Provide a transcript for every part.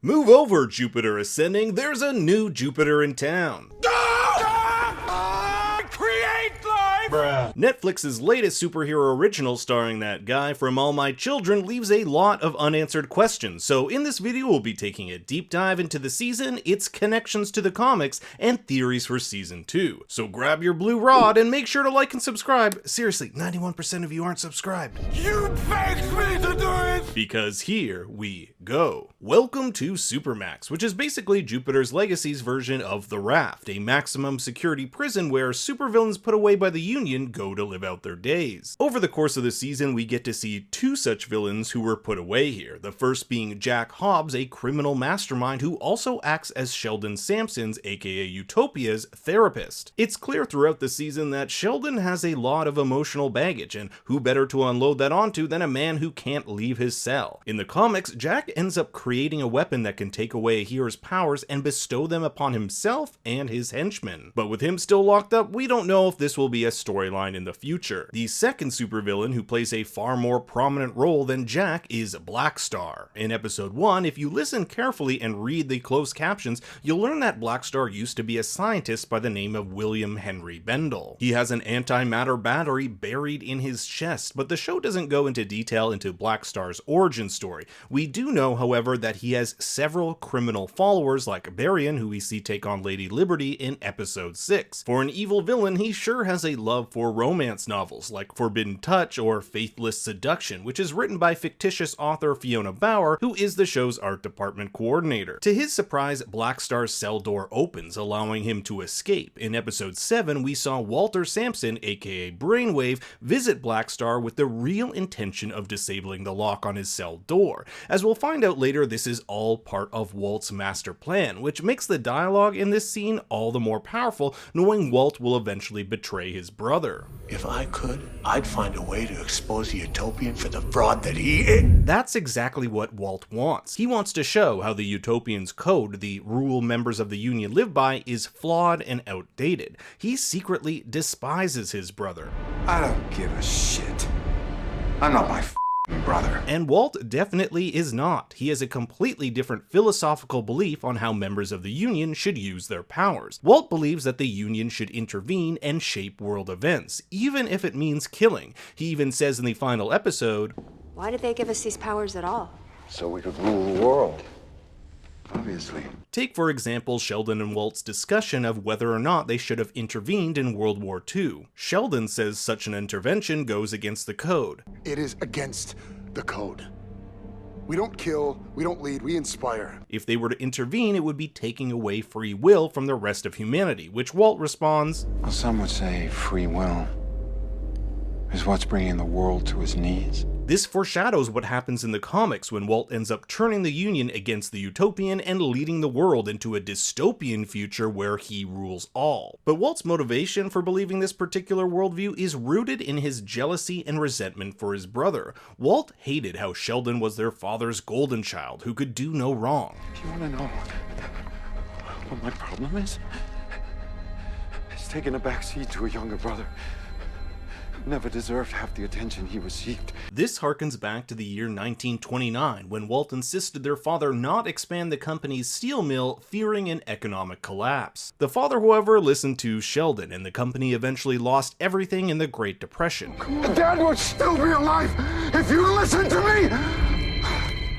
Move over, Jupiter Ascending, there's a new Jupiter in town. Create life! Bruh. Netflix's latest superhero original starring that guy from All My Children leaves a lot of unanswered questions, so in this video we'll be taking a deep dive into the season, its connections to the comics, and theories for season 2. So grab your blue rod and make sure to like and subscribe. Seriously, 91% of you aren't subscribed. You begged me to do it! Because here we go. Welcome to Supermax, which is basically Jupiter's Legacy's version of The Raft, a maximum security prison where supervillains put away by the Union go to live out their days. Over the course of the season, we get to see two such villains who were put away here, the first being Jack Hobbs, a criminal mastermind who also acts as Sheldon Sampson's, aka Utopia's, therapist. It's clear throughout the season that Sheldon has a lot of emotional baggage, and who better to unload that onto than a man who can't leave his cell. In the comics, Jack ends up creating a weapon that can take away a hero's powers and bestow them upon himself and his henchmen. But with him still locked up, we don't know if this will be a storyline in the future. The second supervillain who plays a far more prominent role than Jack is Blackstar. In episode 1, if you listen carefully and read the closed captions, you'll learn that Blackstar used to be a scientist by the name of William Henry Bendel. He has an antimatter battery buried in his chest, but the show doesn't go into detail into Blackstar's origin story. We do know, however, that he has several criminal followers like Barian, who we see take on Lady Liberty in episode 6. For an evil villain, he sure has a love for romance novels like Forbidden Touch or Faithless Seduction, which is written by fictitious author Fiona Bauer, who is the show's art department coordinator. To his surprise, Blackstar's cell door opens, allowing him to escape. In episode 7, we saw Walter Sampson, aka Brainwave, visit Blackstar with the real intention of disabling the lock on his cell door. As we'll find out later, this is all part of Walt's master plan, which makes the dialogue in this scene all the more powerful, knowing Walt will eventually betray his brother. If I could, I'd find a way to expose the Utopian for the fraud that he is. That's exactly what Walt wants. He wants to show how the Utopian's code, the rule members of the Union live by, is flawed and outdated. He secretly despises his brother. I don't give a shit. I'm not my brother. And Walt definitely is not. He has a completely different philosophical belief on how members of the Union should use their powers. Walt believes that the Union should intervene and shape world events, even if it means killing. He even says in the final episode, "Why did they give us these powers at all?" So we could rule the world. Obviously. Take, for example, Sheldon and Walt's discussion of whether or not they should have intervened in World War II. Sheldon says such an intervention goes against the code. It is against the code. We don't kill, we don't lead, we inspire. If they were to intervene, it would be taking away free will from the rest of humanity, which Walt responds, Well, some would say free will is what's bringing the world to its knees. This foreshadows what happens in the comics when Walt ends up turning the Union against the Utopian and leading the world into a dystopian future where he rules all. But Walt's motivation for believing this particular worldview is rooted in his jealousy and resentment for his brother. Walt hated how Sheldon was their father's golden child who could do no wrong. Do you want to know what my problem is? It's taking a backseat to a younger brother. Never deserved half the attention he received. This harkens back to the year 1929, when Walt insisted their father not expand the company's steel mill, fearing an economic collapse. The father, however, listened to Sheldon, and the company eventually lost everything in the Great Depression. Dad would still be alive if you listened to me!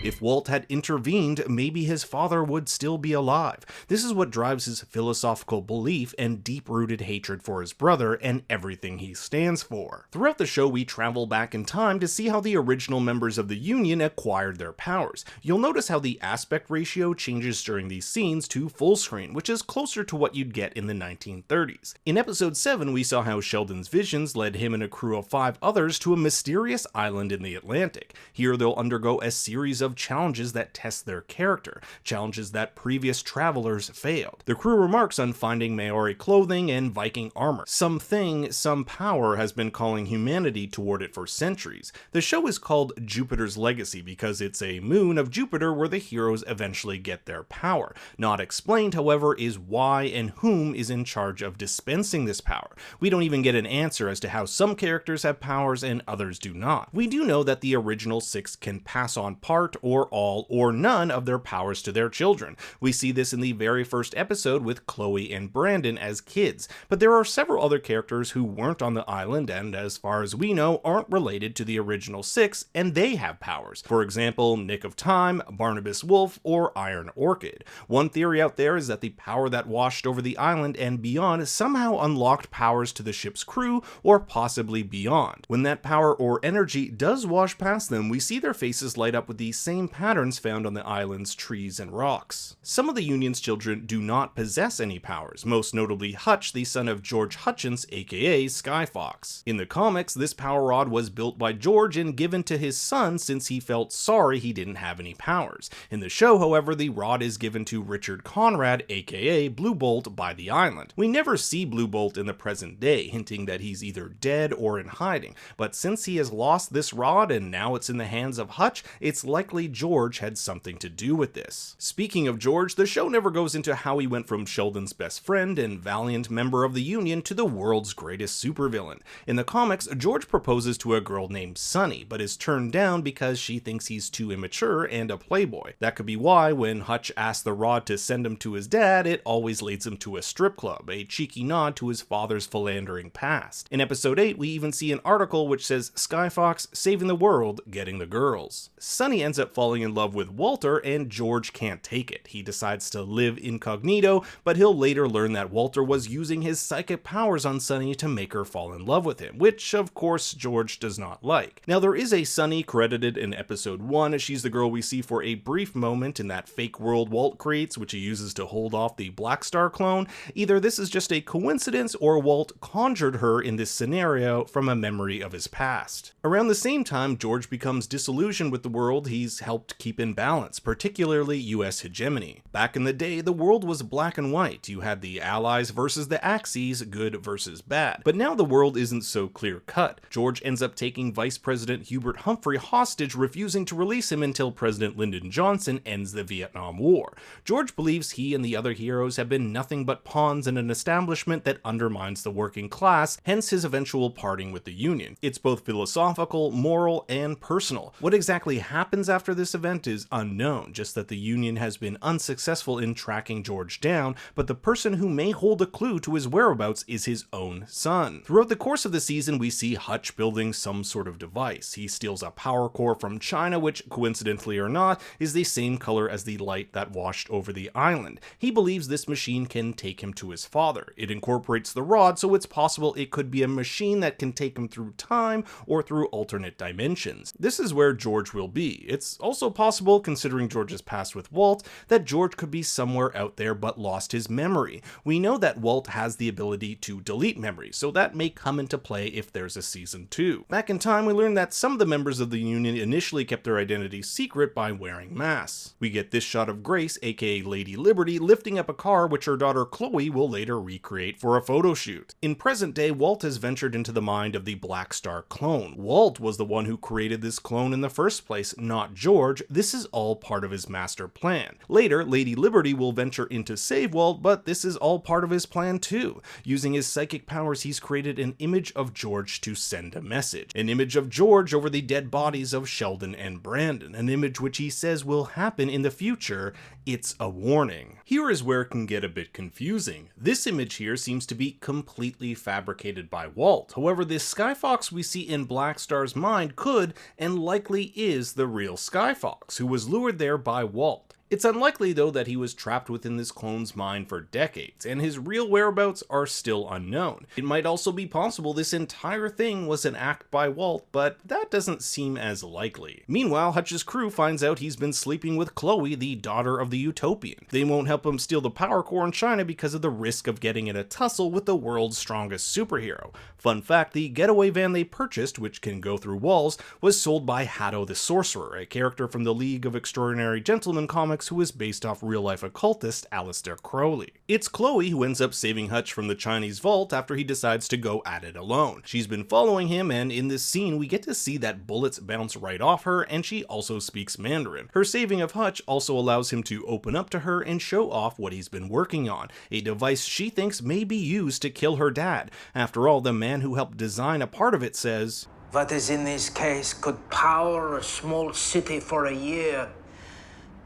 If Walt had intervened, maybe his father would still be alive. This is what drives his philosophical belief and deep-rooted hatred for his brother and everything he stands for. Throughout the show, we travel back in time to see how the original members of the Union acquired their powers. You'll notice how the aspect ratio changes during these scenes to full screen, which is closer to what you'd get in the 1930s. In episode 7, we saw how Sheldon's visions led him and a crew of 5 others to a mysterious island in the Atlantic. Here they'll undergo a series of challenges that test their character, challenges that previous travelers failed. The crew remarks on finding Maori clothing and Viking armor. Something, some power has been calling humanity toward it for centuries. The show is called Jupiter's Legacy because it's a moon of Jupiter where the heroes eventually get their power. Not explained, however, is why and whom is in charge of dispensing this power. We don't even get an answer as to how some characters have powers and others do not. We do know that the original 6 can pass on part or all or none of their powers to their children. We see this in the very first episode with Chloe and Brandon as kids, but there are several other characters who weren't on the island and, as far as we know, aren't related to the original 6, and they have powers. For example, Nick of Time, Barnabas Wolf, or Iron Orchid. One theory out there is that the power that washed over the island and beyond somehow unlocked powers to the ship's crew, or possibly beyond. When that power or energy does wash past them, we see their faces light up with the same patterns found on the island's trees and rocks. Some of the Union's children do not possess any powers, most notably Hutch, the son of George Hutchins, aka Skyfox. In the comics, this power rod was built by George and given to his son since he felt sorry he didn't have any powers. In the show, however, the rod is given to Richard Conrad, aka Blue Bolt, by the island. We never see Blue Bolt in the present day, hinting that he's either dead or in hiding, but since he has lost this rod and now it's in the hands of Hutch, it's likely George had something to do with this. Speaking of George, the show never goes into how he went from Sheldon's best friend and valiant member of the Union to the world's greatest supervillain. In the comics, George proposes to a girl named Sunny, but is turned down because she thinks he's too immature and a playboy. That could be why, when Hutch asks the rod to send him to his dad, it always leads him to a strip club, a cheeky nod to his father's philandering past. In episode 8, we even see an article which says Skyfox saving the world, getting the girls. Sunny ends up falling in love with Walter, and George can't take it. He decides to live incognito, but he'll later learn that Walter was using his psychic powers on Sunny to make her fall in love with him, which of course George does not like. Now there is a Sunny credited in episode 1, she's the girl we see for a brief moment in that fake world Walt creates, which he uses to hold off the Black Star clone. Either this is just a coincidence or Walt conjured her in this scenario from a memory of his past. Around the same time, George becomes disillusioned with the world he's helped keep in balance, particularly US hegemony. Back in the day, the world was black and white. You had the Allies versus the Axis, good versus bad. But now the world isn't so clear-cut. George ends up taking Vice President Hubert Humphrey hostage, refusing to release him until President Lyndon Johnson ends the Vietnam War. George believes he and the other heroes have been nothing but pawns in an establishment that undermines the working class, hence his eventual parting with the Union. It's both philosophical, moral, and personal. What exactly happens after this event is unknown, just that the Union has been unsuccessful in tracking George down, but the person who may hold a clue to his whereabouts is his own son. Throughout the course of the season, we see Hutch building some sort of device. He steals a power core from China, which, coincidentally or not, is the same color as the light that washed over the island. He believes this machine can take him to his father. It incorporates the rod, so it's possible it could be a machine that can take him through time or through alternate dimensions. This is where George will be. It's also possible, considering George's past with Walt, that George could be somewhere out there but lost his memory. We know that Walt has the ability to delete memories, so that may come into play if there's a season 2. Back in time, we learned that some of the members of the Union initially kept their identity secret by wearing masks. We get this shot of Grace, aka Lady Liberty, lifting up a car which her daughter Chloe will later recreate for a photo shoot. In present day, Walt has ventured into the mind of the Black Star clone. Walt was the one who created this clone in the first place, not George. This is all part of his master plan. Later, Lady Liberty will venture in to save Walt, but this is all part of his plan too. Using his psychic powers, he's created an image of George to send a message. An image of George over the dead bodies of Sheldon and Brandon. An image which he says will happen in the future. It's a warning. Here is where it can get a bit confusing. This image here seems to be completely fabricated by Walt. However, this Skyfox we see in Black Star's mind could and likely is the real Skyfox, who was lured there by Walt. It's unlikely, though, that he was trapped within this clone's mind for decades, and his real whereabouts are still unknown. It might also be possible this entire thing was an act by Walt, but that doesn't seem as likely. Meanwhile, Hutch's crew finds out he's been sleeping with Chloe, the daughter of the Utopian. They won't help him steal the power core in China because of the risk of getting in a tussle with the world's strongest superhero. Fun fact, the getaway van they purchased, which can go through walls, was sold by Hatto the Sorcerer, a character from the League of Extraordinary Gentlemen comics who is based off real-life occultist Aleister Crowley. It's Chloe who ends up saving Hutch from the Chinese vault after he decides to go at it alone. She's been following him, and in this scene we get to see that bullets bounce right off her, and she also speaks Mandarin. Her saving of Hutch also allows him to open up to her and show off what he's been working on, a device she thinks may be used to kill her dad. After all, the man who helped design a part of it says, what is in this case could power a small city for a year,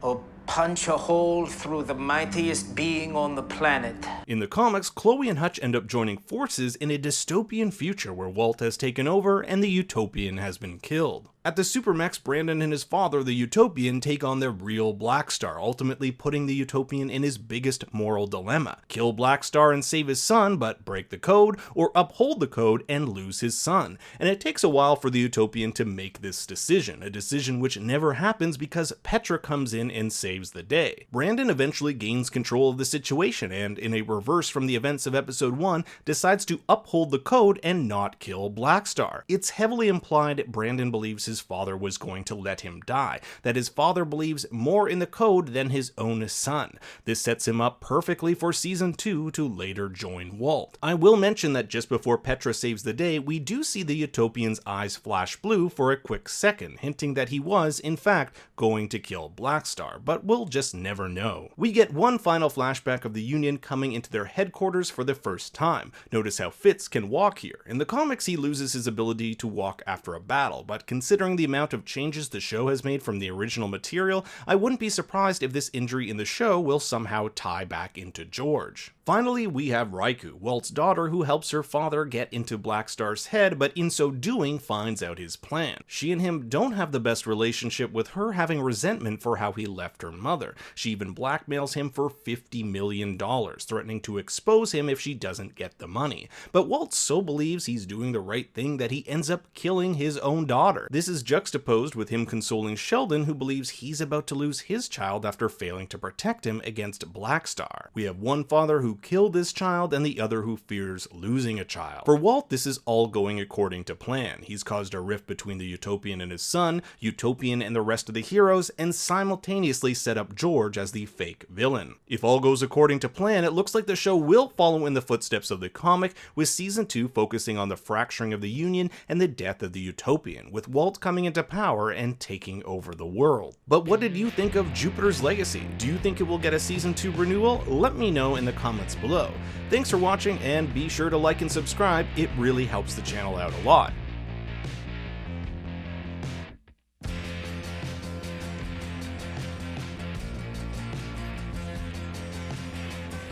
or punch a hole through the mightiest being on the planet. In the comics, Chloe and Hutch end up joining forces in a dystopian future where Walt has taken over and the Utopian has been killed. At the Supermax, Brandon and his father, the Utopian, take on the real Black Star, ultimately putting the Utopian in his biggest moral dilemma. Kill Black Star and save his son, but break the code, or uphold the code and lose his son. And it takes a while for the Utopian to make this decision, a decision which never happens because Petra comes in and saves the day. Brandon eventually gains control of the situation and, in a reverse from the events of episode 1, decides to uphold the code and not kill Black Star. It's heavily implied Brandon believes his father was going to let him die, that his father believes more in the code than his own son. This sets him up perfectly for season 2 to later join Walt. I will mention that just before Petra saves the day, we do see the Utopian's eyes flash blue for a quick second, hinting that he was, in fact, going to kill Black Star, but we'll just never know. We get one final flashback of the Union coming into their headquarters for the first time. Notice how Fitz can walk here. In the comics, he loses his ability to walk after a battle, but considering the amount of changes the show has made from the original material, I wouldn't be surprised if this injury in the show will somehow tie back into George. Finally, we have Raiku, Walt's daughter, who helps her father get into Black Star's head, but in so doing finds out his plan. She and him don't have the best relationship, with her having resentment for how he left her mother. She even blackmails him for $50 million, threatening to expose him if she doesn't get the money. But Walt so believes he's doing the right thing that he ends up killing his own daughter. This is juxtaposed with him consoling Sheldon, who believes he's about to lose his child after failing to protect him against Black Star. We have one father who killed this child and the other who fears losing a child. For Walt, this is all going according to plan. He's caused a rift between the Utopian and his son, Utopian and the rest of the heroes, and simultaneously set up George as the fake villain. If all goes according to plan, it looks like the show will follow in the footsteps of the comic, with season 2 focusing on the fracturing of the Union and the death of the Utopian, with Walt coming into power and taking over the world. But what did you think of Jupiter's Legacy? Do you think it will get a season 2 renewal? Let me know in the comments below. Thanks for watching, and be sure to like and subscribe, it really helps the channel out a lot.